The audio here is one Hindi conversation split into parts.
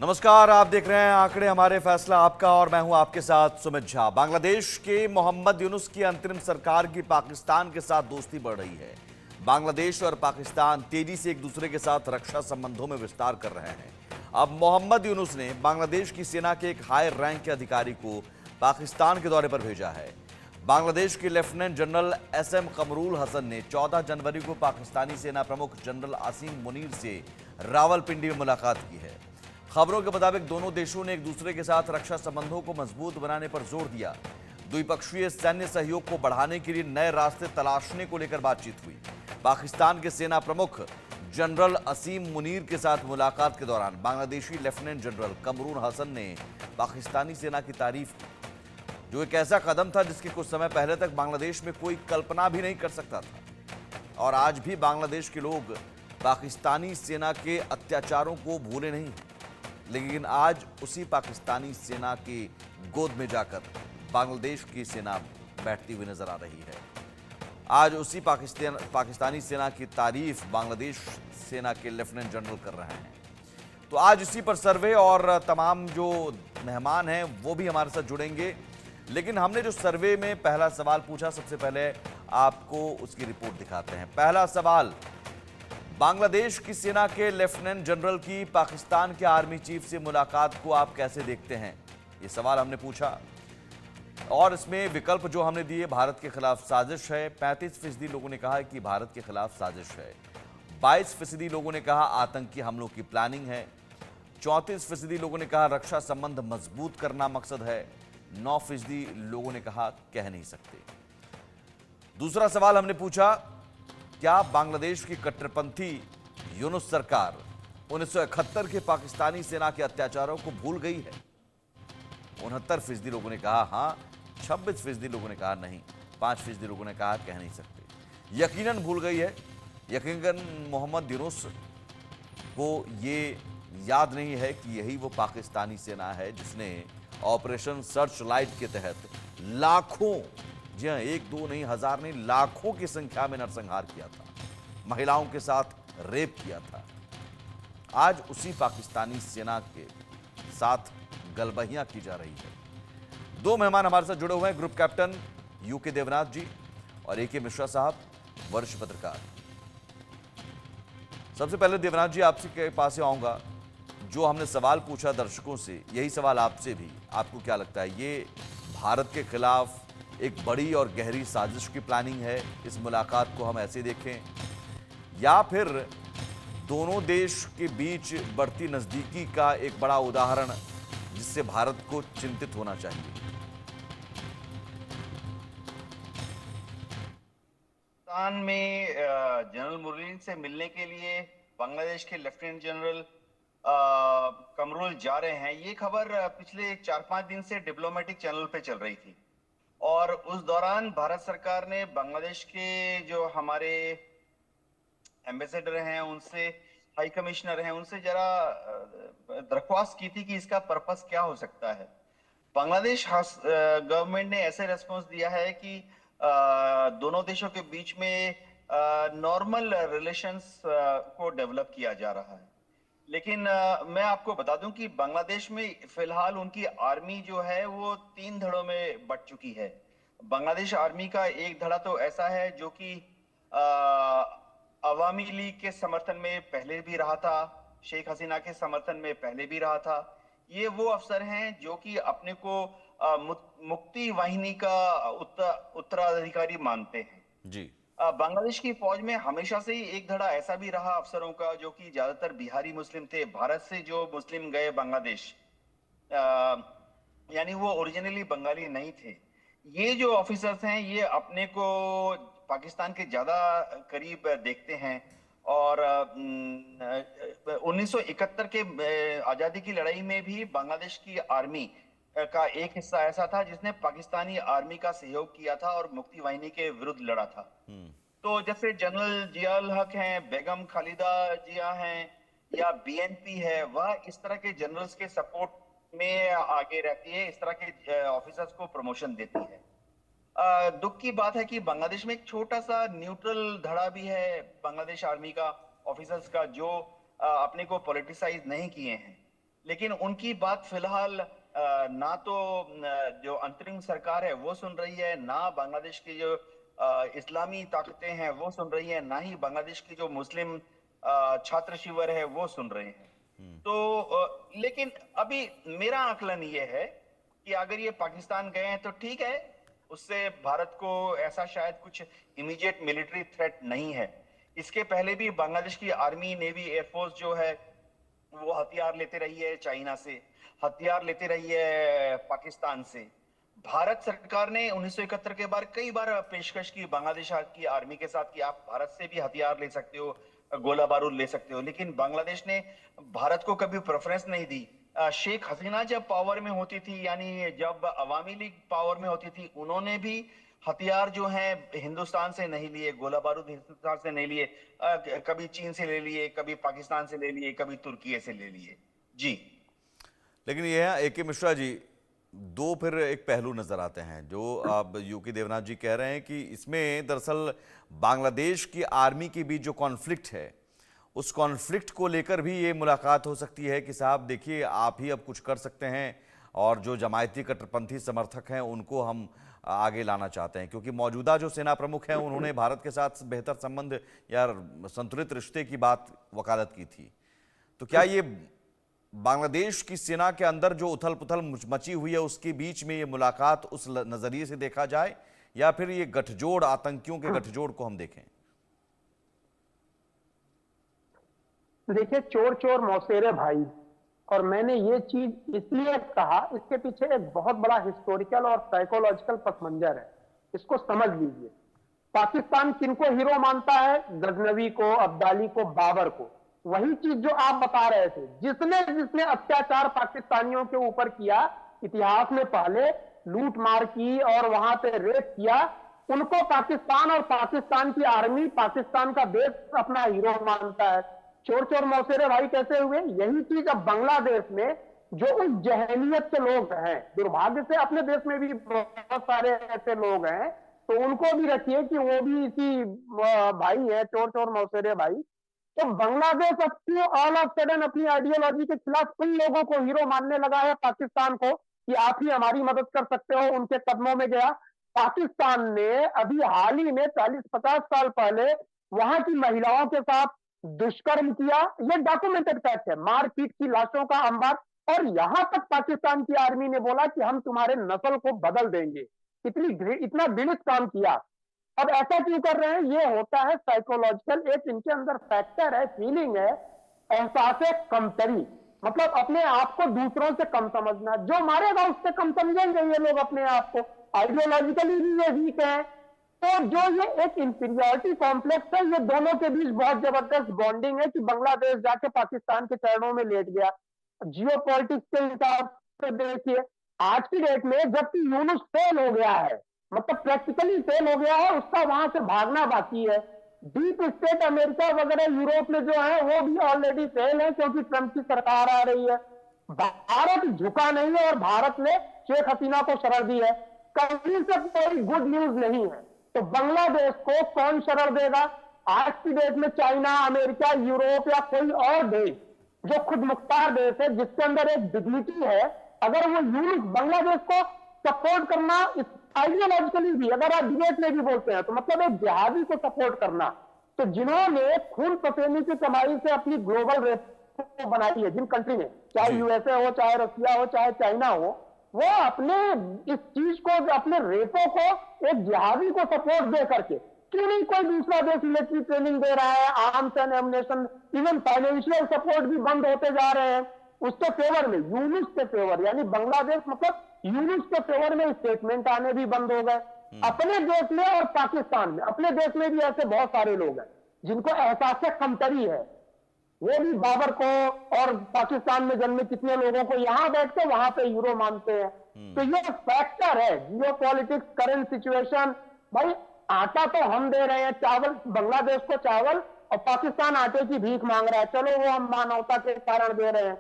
नमस्कार, आप देख रहे हैं आंकड़े हमारे फैसला आपका और मैं हूं आपके साथ सुमित झा। बांग्लादेश के मोहम्मद यूनुस की अंतरिम सरकार की पाकिस्तान के साथ दोस्ती बढ़ रही है। बांग्लादेश और पाकिस्तान तेजी से एक दूसरे के साथ रक्षा संबंधों में विस्तार कर रहे हैं। अब मोहम्मद यूनुस ने बांग्लादेश की सेना के एक हाई रैंक के अधिकारी को पाकिस्तान के दौरे पर भेजा है। बांग्लादेश के lieutenant general SM Kamrul Hasan ने 14 जनवरी को पाकिस्तानी सेना प्रमुख जनरल आसिम मुनीर से रावलपिंडी में मुलाकात की है। खबरों के मुताबिक दोनों देशों ने एक दूसरे के साथ रक्षा संबंधों को मजबूत बनाने पर जोर दिया। द्विपक्षीय सैन्य सहयोग को बढ़ाने के लिए नए रास्ते तलाशने को लेकर बातचीत हुई। पाकिस्तान के सेना प्रमुख जनरल असीम मुनीर के साथ मुलाकात के दौरान बांग्लादेशी लेफ्टिनेंट जनरल कमरून हसन ने पाकिस्तानी सेना की तारीफ की, जो एक ऐसा कदम था जिसकी कुछ समय पहले तक बांग्लादेश में कोई कल्पना भी नहीं कर सकता था। और आज भी बांग्लादेश के लोग पाकिस्तानी सेना के अत्याचारों को भूले नहीं, लेकिन आज उसी पाकिस्तानी सेना की गोद में जाकर बांग्लादेश की सेना बैठती हुई नजर आ रही है। आज उसी पाकिस्तानी सेना की तारीफ बांग्लादेश सेना के लेफ्टिनेंट जनरल कर रहे हैं। तो आज इसी पर सर्वे और तमाम जो मेहमान हैं वो भी हमारे साथ जुड़ेंगे। लेकिन हमने जो सर्वे में पहला सवाल पूछा, सबसे पहले आपको उसकी रिपोर्ट दिखाते हैं। पहला सवाल, बांग्लादेश की सेना के लेफ्टिनेंट जनरल की पाकिस्तान के आर्मी चीफ से मुलाकात को आप कैसे देखते हैं? ये सवाल हमने पूछा और इसमें विकल्प जो हमने दिए, भारत के खिलाफ साजिश है, 35% लोगों ने कहा कि भारत के खिलाफ साजिश है, 22% लोगों ने कहा आतंकी हमलों की प्लानिंग है, 34% लोगों ने कहा रक्षा संबंध मजबूत करना मकसद है, 9% लोगों ने कहा कह नहीं सकते। दूसरा सवाल हमने पूछा, क्या बांग्लादेश की कट्टरपंथी यूनुस सरकार 1971 के पाकिस्तानी सेना के अत्याचारों को भूल गई है? 69% लोगों ने कहा हां, 26% लोगों ने कहा नहीं, 5% लोगों ने कहा कह नहीं सकते। यकीनन भूल गई है। यकीनन मोहम्मद यूनुस को ये याद नहीं है कि यही वो पाकिस्तानी सेना है जिसने ऑपरेशन सर्च लाइट के तहत लाखों, जी हाँ, 1-2 नहीं, 1000 नहीं, लाखों की संख्या में नरसंहार किया था, महिलाओं के साथ रेप किया था। आज उसी पाकिस्तानी सेना के साथ गलबहियां की जा रही है। दो मेहमान हमारे साथ जुड़े हुए हैं, ग्रुप कैप्टन UK देवनाथ जी और AK मिश्रा साहब, वरिष्ठ पत्रकार। सबसे पहले देवनाथ जी, आपसे के पास से आऊंगा। जो हमने सवाल पूछा दर्शकों से, यही सवाल आपसे भी, आपको क्या लगता है, ये भारत के खिलाफ एक बड़ी और गहरी साजिश की प्लानिंग है? इस मुलाकात को हम ऐसे देखें, या फिर दोनों देश के बीच बढ़ती नजदीकी का एक बड़ा उदाहरण जिससे भारत को चिंतित होना चाहिए? पाकिस्तान में जनरल मुरली से मिलने के लिए बांग्लादेश के लेफ्टिनेंट जनरल कमरुल जा रहे हैं, ये खबर पिछले 4-5 दिन से डिप्लोमेटिक चैनल पे चल रही थी। और उस दौरान भारत सरकार ने बांग्लादेश के जो हमारे एम्बेसडर हैं, उनसे, हाई कमिश्नर हैं, उनसे जरा दरख्वास्त की थी कि इसका पर्पस क्या हो सकता है। बांग्लादेश गवर्नमेंट ने ऐसे रेस्पॉन्स दिया है कि दोनों देशों के बीच में नॉर्मल रिलेशंस को डेवलप किया जा रहा है। लेकिन मैं आपको बता दूं कि बांग्लादेश में फिलहाल उनकी आर्मी जो है वो 3 धड़ों में बंट चुकी है। बांग्लादेश आर्मी का एक धड़ा तो ऐसा है जो कि अवामी लीग के समर्थन में पहले भी रहा था, शेख हसीना के समर्थन में पहले भी रहा था। ये वो अफसर हैं जो कि अपने को मुक्ति वाहिनी का उत्तराधिकारी मानते हैं जी। बांग्लादेश की फौज में हमेशा से ही एक धड़ा ऐसा भी रहा अफसरों का जो कि ज्यादातर बिहारी मुस्लिम थे। भारत से जो मुस्लिम गए बांग्लादेश, यानी वो ओरिजिनली बंगाली नहीं थे। ये जो ऑफिसर्स हैं ये अपने को पाकिस्तान के ज्यादा करीब देखते हैं। और 1971 के आजादी की लड़ाई में भी बांग्लादेश की आर्मी का एक हिस्सा ऐसा था जिसने पाकिस्तानी आर्मी का सहयोग किया था और मुक्ति वाहिनी के विरुद्ध लड़ा था। तो जैसे जनरल जियाउल हक हैं, बेगम खालिदा जिया हैं, या BNP है, वह इस तरह के जनरल्स के सपोर्ट में आगे रहती है, इस तरह के ऑफिसर्स को प्रमोशन देती है। दुख की बात है कि बांग्लादेश में एक छोटा सा न्यूट्रल धड़ा भी है बांग्लादेश आर्मी का, ऑफिसर्स का, जो अपने को पॉलिटिसाइज नहीं किए हैं। लेकिन उनकी बात फिलहाल ना तो जो अंतरिम सरकार है वो सुन रही है, ना बांग्लादेश की जो इस्लामी ताकतें हैं वो सुन रही है, ना ही बांग्लादेश की जो मुस्लिम छात्र शिविर है वो सुन रहे हैं। तो लेकिन अभी मेरा आकलन ये है कि अगर ये पाकिस्तान गए हैं तो ठीक है, उससे भारत को ऐसा शायद कुछ इमीडिएट मिलिट्री थ्रेट नहीं है। इसके पहले भी बांग्लादेश की आर्मी, नेवी, एयरफोर्स जो है वो हथियार लेते रही है चाइना से, हथियार लेते रही है पाकिस्तान से। भारत सरकार ने 1971 के बाद कई बार पेशकश की बांग्लादेश की आर्मी के साथ कि आप भारत से भी हथियार ले सकते हो, गोला बारूद ले सकते हो, लेकिन बांग्लादेश ने भारत को कभी प्रेफरेंस नहीं दी। शेख हसीना जब पावर में होती थी, यानी जब अवामी लीग पावर में होती थी, उन्होंने भी हथियार जो हैं हिंदुस्तान से नहीं लिए, गोला बारूद हिंदुस्तान से नहीं लिए, कभी चीन से ले लिए, कभी पाकिस्तान से ले लिए, कभी तुर्की से ले लिए। जी। लेकिन यह है ए.के. मिश्रा जी, दो फिर एक पहलू नजर आते हैं जो अब यूके देवनाथ जी कह रहे हैं कि इसमें दरअसल बांग्लादेश की आर्मी के बीच जो कॉन्फ्लिक्ट है, उस कॉन्फ्लिक्ट को लेकर भी ये मुलाकात हो सकती है कि साहब देखिए आप ही अब कुछ कर सकते हैं और जो जमायती कट्टरपंथी समर्थक हैं उनको हम आगे लाना चाहते हैं, क्योंकि मौजूदा जो सेना प्रमुख हैं उन्होंने भारत के साथ बेहतर संबंध या संतुलित रिश्ते की बात वकालत की थी। तो क्या ये बांग्लादेश की सेना के अंदर जो उथल पुथल मची हुई है उसके बीच में ये मुलाकात उस नजरिए से देखा जाए, या फिर ये गठजोड़, आतंकियों के गठजोड़ को हम देखें? देखिए, चोर चोर मौसेरे भाई, और मैंने ये चीज इसलिए कहा, इसके पीछे एक बहुत बड़ा हिस्टोरिकल और साइकोलॉजिकल पस मंजर है, इसको समझ लीजिए। पाकिस्तान किनको हीरो मानता है? गजनवी को, अब्दाली को, बाबर को। वही चीज जो आप बता रहे थे, जिसने जिसने अत्याचार पाकिस्तानियों के ऊपर किया, इतिहास में पहले लूट मार की और वहां पे रेप किया, उनको पाकिस्तान और पाकिस्तान की आर्मी, पाकिस्तान का देश अपना हीरो मानता है। चोर चोर मौसेरे भाई कैसे हुए? यही चीज अब बांग्लादेश में जो उस जहनीत के लोग हैं, दुर्भाग्य से अपने देश में भी बहुत सारे ऐसे लोग हैं, तो उनको भी रखिए कि वो भी इसी भाई है, चोर चोर मौसेरे भाई। तो बांग्लादेश अब क्यों ऑल ऑफ सडन अपनी आइडियोलॉजी के खिलाफ उन लोगों को हीरो मानने लगा है, पाकिस्तान को, कि आप ही हमारी मदद कर सकते हो, उनके कदमों में गया। पाकिस्तान ने अभी हाल ही में 40-50 साल पहले वहां की महिलाओं के साथ दुष्कर्म किया, ये डॉक्यूमेंटेड फैक्ट है, मारपीट की लाशों का अंबार, और यहां तक पाकिस्तान की आर्मी ने बोला कि हम तुम्हारे नस्ल को बदल देंगे। इतना घृणित काम किया। अब ऐसा क्यों कर रहे हैं? ये होता है साइकोलॉजिकल, एक इनके अंदर फैक्टर है, फीलिंग है, एहसास कमतरी, मतलब अपने आप को दूसरों से कम समझना। जो मारेगा उससे कम समझेंगे ये लोग अपने आप को, आइडियोलॉजिकली भी ये वीक है। तो जो ये एक इंफीरियरिटी कॉम्प्लेक्स है, ये दोनों के बीच बहुत जबरदस्त बॉन्डिंग है कि बांग्लादेश जाके पाकिस्तान के चरणों में लेट गया। जियो पॉलिटिक्स के हिसाब से देखिए, आज की डेट में जबकि यूनुस फेल हो गया है, मतलब प्रैक्टिकली फेल हो गया है, उसका वहां से भागना बाकी है। डीप स्टेट अमेरिका वगैरह यूरोप में जो है वो भी ऑलरेडी फेल है, क्योंकि ट्रंप की सरकार आ रही है। भारत झुका नहीं है और भारत ने शेख हसीना को शरण दी है, कहीं से कोई गुड न्यूज नहीं है। तो बांग्लादेश को कौन शरण देगा? आज की डेट में चाइना, अमेरिका, यूरोप या कोई और देश जो खुद मुख्तार देश है, जिसके अंदर एक डिग्निटी है, अगर वो यूनिक बांग्लादेश को सपोर्ट करना, आइडियोलॉजिकली भी अगर आप डिबेट में भी बोलते हैं, तो मतलब एक जिहादी को सपोर्ट करना, तो जिन्होंने खून पसीने की कमाई से अपनी ग्लोबल रेप बनाई है, जिन कंट्री में, चाहे यूएसए हो, चाहे रशिया हो, चाहे चाइना हो, वो अपने इस चीज को, अपने रेपों को एक जिहादी को सपोर्ट दे करके, क्यों नहीं कोई दूसरा देश मिलिट्री ट्रेनिंग दे रहा है, arms and ammunition, even financial support भी बंद होते जा रहे हैं उसके फेवर में, यूनुस के फेवर, यानी बांग्लादेश मतलब यूनुस के फेवर में स्टेटमेंट आने भी बंद हो गए। अपने देश में और पाकिस्तान में, अपने देश में भी ऐसे बहुत सारे लोग हैं जिनको एहसास कमतरी है, वो भी बाबर को और पाकिस्तान में जन्मे कितने लोगों को यहां बैठ के वहां पे यूरो मानते हैं। तो ये फैक्टर है, जियो पॉलिटिक्स, करंट सिचुएशन। भाई आटा तो हम दे रहे हैं, चावल, बांग्लादेश को चावल, और पाकिस्तान आटे की भीख मांग रहा है, चलो वो हम मानवता के कारण दे रहे हैं,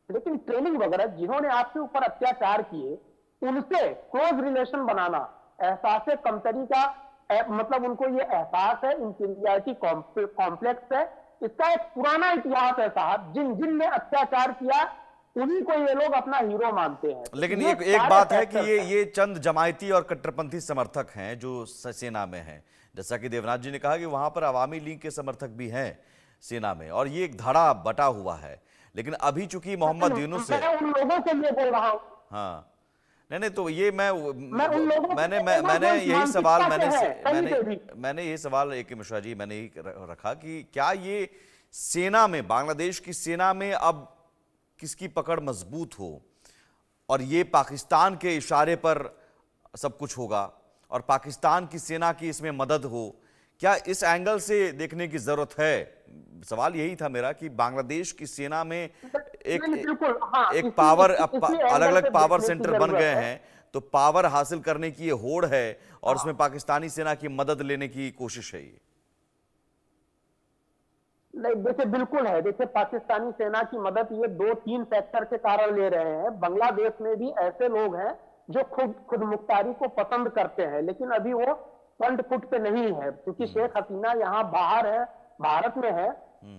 लेकिन ट्रेनिंग वगैरह जिन्होंने आपके ऊपर अत्याचार किए, उनसे क्लोज रिलेशन बनाना एहसास कमतरी का मतलब उनको ये एहसास है, इंफीरियरिटी कॉम्प्लेक्स है, इसका एक पुराना इतिहास है साहब। जिन जिन ने अत्याचार किया उन्हीं को ये लोग अपना हीरो मानते हैं। लेकिन ये एक सारे बात है कि फैक्टर्स हैं। ये चंद जमायती और कट्टरपंथी समर्थक हैं जो सेना में हैं। जैसा कि देवनाथ जी ने कहा कि वहां पर अवामी लीग के समर्थक भी हैं सेना में, और ये एक धड़ा बटा हुआ है। लेकिन अभी चूंकि मोहम्मद यूनुस है। मैं उन लोगों के लिए बोल रहा हूँ। हाँ, नहीं नहीं, तो ये मैं उन लोगों के मैंने लिए बोल रहा हूँ मैंने जो इस यही सवाल मानसिकता के हैं कहीं मैंने पे भी। मैंने यही सवाल एक मिश्रा जी मैंने यही रखा कि क्या ये सेना में, बांग्लादेश की सेना में अब किसकी पकड़ मजबूत हो और ये पाकिस्तान के इशारे पर सब कुछ होगा और पाकिस्तान की सेना की इसमें मदद हो, क्या इस एंगल से देखने की जरूरत है? सवाल यही था मेरा कि बांग्लादेश की सेना में एक नहीं, बिल्कुल, हाँ, एक पावर, इसी अलग एंगल अलग से पावर देखने की सेंटर बन जरूरत गए है। हैं, तो पावर हासिल करने की ये होड़ है और हाँ। उसमें पाकिस्तानी सेना की मदद लेने की कोशिश है ये। नहीं, देखिए बिल्कुल है। देखिए पाकिस्तानी सेना की मदद ये 2-3 फैक्टर के कारण ले रहे हैं। बांग्लादेश में भी ऐसे लोग हैं जो खुद मुख्तारी को पसंद करते हैं, लेकिन अभी वो फ्रंट फुट पे नहीं है, क्योंकि शेख हसीना यहाँ बाहर है, भारत में है,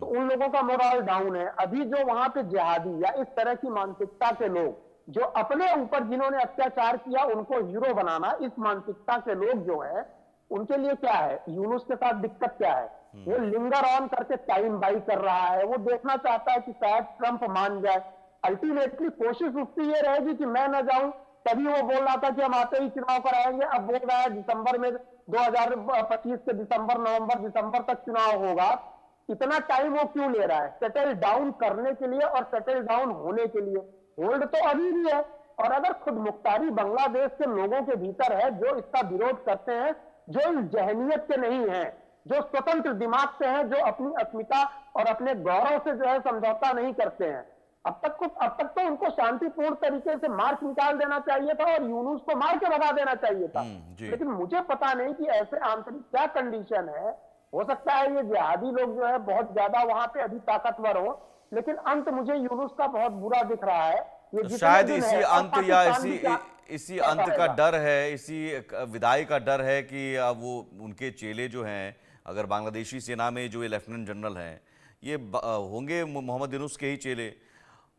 तो उन लोगों का मोरल डाउन है। अभी जो वहां पे जिहादी या इस तरह की मानसिकता के लोग जो अपने ऊपर जिन्होंने अत्याचार किया उनको हीरो बनाना, इस मानसिकता के लोग जो है उनके लिए क्या है, यूनुस के साथ दिक्कत क्या है, वो लिंगर ऑन करके टाइम बाई कर रहा है। वो देखना चाहता है कि शायद ट्रंप मान जाए। अल्टीमेटली कोशिश उसकी ये रहेगी कि मैं न जाऊं। तभी वो बोल रहा था कि हम आते ही चुनाव कराएंगे, अब बोल रहा है दिसंबर में 2025 के दिसंबर, नवंबर, दिसंबर तक चुनाव होगा। इतना टाइम वो क्यों ले रहा है? सेटल डाउन करने के लिए और सेटल डाउन होने के लिए। होल्ड तो अभी भी है, और अगर खुद मुख्तारी बांग्लादेश के लोगों के भीतर है जो इसका विरोध करते हैं, जो इस जहनीत के नहीं है, जो स्वतंत्र दिमाग से हैं, जो अपनी अस्मिता और अपने गौरव से जो है समझौता नहीं करते हैं, अब तक तो उनको शांतिपूर्ण तरीके से मार्च निकाल देना चाहिए था और यूनुस को मार के भगा देना चाहिए था। जी। लेकिन मुझे पता नहीं कि ऐसे आंतरिक क्या कंडीशन है। हो सकता है ये जिहादी लोग जो है बहुत ज्यादा वहां पे अभी ताकतवर हो, लेकिन अंत मुझे यूनुस का बहुत बुरा दिख रहा है। ये तो जितने शायद दिन इसी है, और अंत या पाकिस्तान भी क्या इसी क्या अंत का करेगा? डर है, इसी विदाई का डर है कि अब वो उनके चेले जो हैं, अगर बांग्लादेशी सेना में जो ये लेफ्टिनेंट जनरल हैं, ये होंगे मोहम्मद यूनुस के ही चेले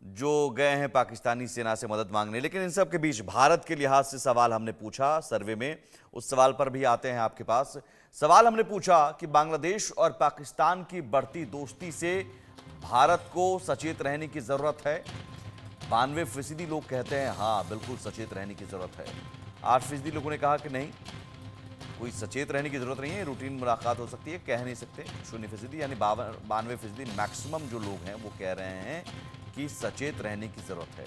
जो गए हैं पाकिस्तानी सेना से मदद मांगने। लेकिन इन सब के बीच भारत के लिहाज से सवाल हमने पूछा सर्वे में, उस सवाल पर भी आते हैं आपके पास। सवाल हमने पूछा कि बांग्लादेश और पाकिस्तान की बढ़ती दोस्ती से भारत को सचेत रहने की जरूरत है। 92% लोग कहते हैं हाँ बिल्कुल सचेत रहने की जरूरत है। 8% लोगों ने कहा कि नहीं, कोई सचेत रहने की जरूरत नहीं है, रूटीन मुलाकात हो सकती है, कह नहीं सकते। 0% यानी 92% मैक्सिमम जो लोग हैं वो कह रहे हैं कि सचेत रहने की जरूरत है।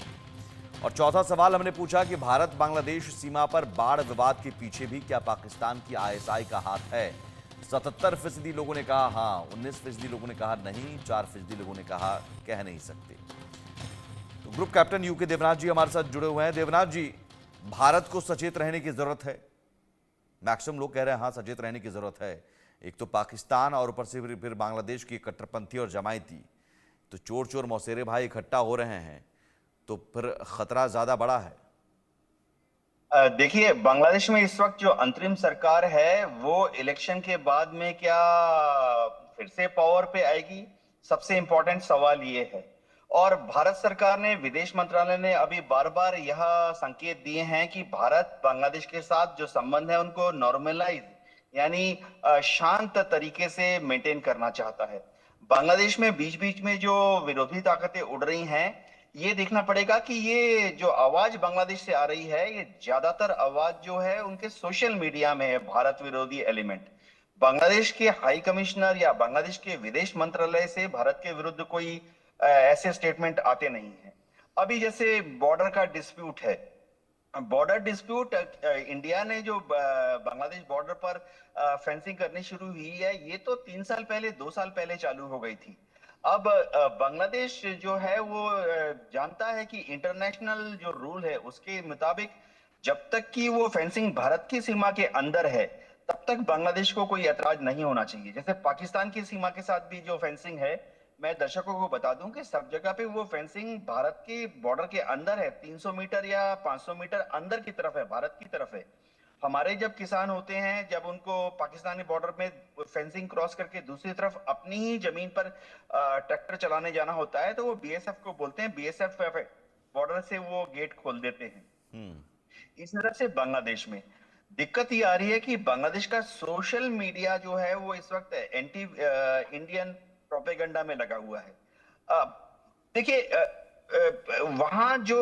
और चौथा सवाल हमने पूछा कि भारत बांग्लादेश सीमा पर बाढ़ विवाद के पीछे भी क्या पाकिस्तान की आईएसआई का हाथ है? 77% लोगों ने कहा हाँ, 19% लोगों ने कहा नहीं, 4% लोगों ने कहा कह नहीं सकते। तो ग्रुप कैप्टन यूके देवनाथ जी हमारे साथ जुड़े हुए हैं। देवनाथ जी, भारत को सचेत रहने की जरूरत है, मैक्सिमम लोग कह रहे हैं हाँ सचेत रहने की जरूरत है। एक तो पाकिस्तान और ऊपर से फिर बांग्लादेश की कट्टरपंथी और जमायती, तो चोर चोर मौसेरे भाई इकट्ठा हो रहे हैं, तो फिर खतरा ज्यादा बड़ा है। देखिए, बांग्लादेश में इस वक्त जो अंतरिम सरकार है वो इलेक्शन के बाद में क्या फिर से पावर पे आएगी, सबसे इंपॉर्टेंट सवाल ये है। और भारत सरकार ने, विदेश मंत्रालय ने अभी बार बार यह संकेत दिए हैं कि भारत बांग्लादेश के साथ जो संबंध है उनको नॉर्मलाइज यानी शांत तरीके से मेंटेन करना चाहता है। बांग्लादेश में बीच बीच में जो विरोधी ताकतें उड़ रही हैं, ये देखना पड़ेगा कि ये जो आवाज बांग्लादेश से आ रही है, ये ज्यादातर आवाज जो है उनके सोशल मीडिया में है, भारत विरोधी एलिमेंट। बांग्लादेश के हाई कमिश्नर या बांग्लादेश के विदेश मंत्रालय से भारत के विरुद्ध कोई ऐसे स्टेटमेंट आते नहीं है। अभी जैसे बॉर्डर का डिस्प्यूट है, बॉर्डर डिस्प्यूट, इंडिया ने जो बांग्लादेश बॉर्डर पर फेंसिंग करनी शुरू हुई है, ये तो 3 साल पहले, 2 साल पहले चालू हो गई थी। अब बांग्लादेश जो है वो जानता है कि इंटरनेशनल जो रूल है उसके मुताबिक जब तक कि वो फेंसिंग भारत की सीमा के अंदर है तब तक बांग्लादेश को कोई ऐतराज नहीं होना चाहिए। जैसे पाकिस्तान की सीमा के साथ भी जो फेंसिंग है, मैं दर्शकों को बता दूं कि सब जगह पे वो फेंसिंग भारत के बॉर्डर के अंदर है, 300 मीटर या 500 मीटर अंदर की तरफ है, भारत की तरफ है। हमारे जब किसान होते हैं, जब उनको पाकिस्तानी बॉर्डर में फेंसिंग क्रॉस करके दूसरी तरफ अपनी ही जमीन पर ट्रैक्टर चलाने जाना होता है, तो वो बीएसएफ को बोलते हैं, बीएसएफ बॉर्डर से वो गेट खोल देते हैं। इस तरह से बांग्लादेश में दिक्कत ये आ रही है कि बांग्लादेश का सोशल मीडिया जो है वो इस वक्त एंटी इंडियन प्रोपेगेंडा में लगा हुआ है। देखिए, वहां जो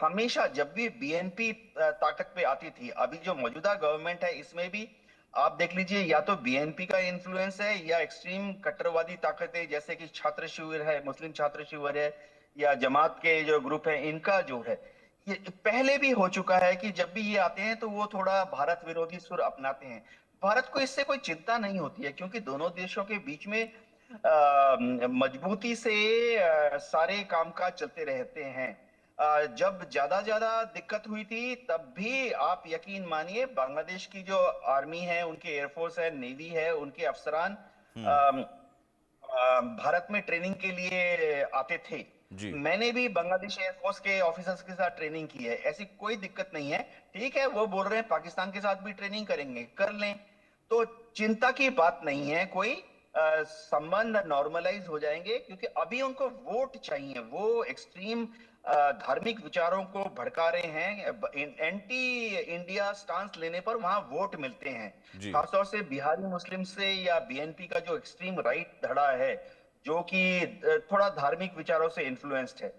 हमेशा जब भी बीएनपी ताकत पे आती थी, अभी जो मौजूदा गवर्नमेंट है इसमें भी आप देख लीजिए, या तो बीएनपी का इन्फ्लुएंस है या एक्सट्रीम कट्टरवादी ताकतें जैसे कि छात्र शिविर है, मुस्लिम छात्र शिविर है, या जमात के जो ग्रुप है, इनका जो है ये पहले भी हो चुका है कि जब भी ये आते हैं तो वो थोड़ा भारत विरोधी सुर अपनाते हैं। भारत को इससे कोई चिंता नहीं होती है क्योंकि दोनों देशों के बीच में मजबूती से सारे कामकाज चलते रहते हैं। जब ज्यादा ज्यादा दिक्कत हुई थी तब भी आप यकीन मानिए बांग्लादेश की जो आर्मी है, उनके एयरफोर्स है, नेवी है, उनके अफसरान भारत में ट्रेनिंग के लिए आते थे। जी। मैंने भी बांग्लादेश एयरफोर्स के ऑफिसर्स के साथ ट्रेनिंग की है, ऐसी कोई दिक्कत नहीं है। ठीक है, वो बोल रहे हैं पाकिस्तान के साथ भी ट्रेनिंग करेंगे, कर लें, तो चिंता की बात नहीं है कोई। संबंध नॉर्मलाइज हो जाएंगे क्योंकि अभी उनको वोट चाहिए। वो एक्सट्रीम धार्मिक विचारों को भड़का रहे हैं, एंटी इंडिया स्टांस लेने पर वहां वोट मिलते हैं। जी। खासतौर से बिहारी मुस्लिम से या बीएनपी का जो एक्सट्रीम राइट धड़ा है, जो कि थोड़ा धार्मिक विचारों से इन्फ्लुएंस्ड है।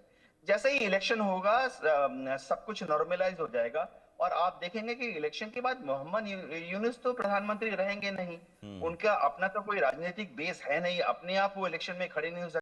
जैसे ही इलेक्शन होगा सब कुछ नॉर्मलाइज हो जाएगा और आप देखेंगे कि इलेक्शन के बाद मोहम्मद यूनुस तो प्रधानमंत्री रहेंगे नहीं। उनका अपना तो कोई राजनीतिक बेस है नहीं, अपने आप वो इलेक्शन में खड़े नहीं हो सकते।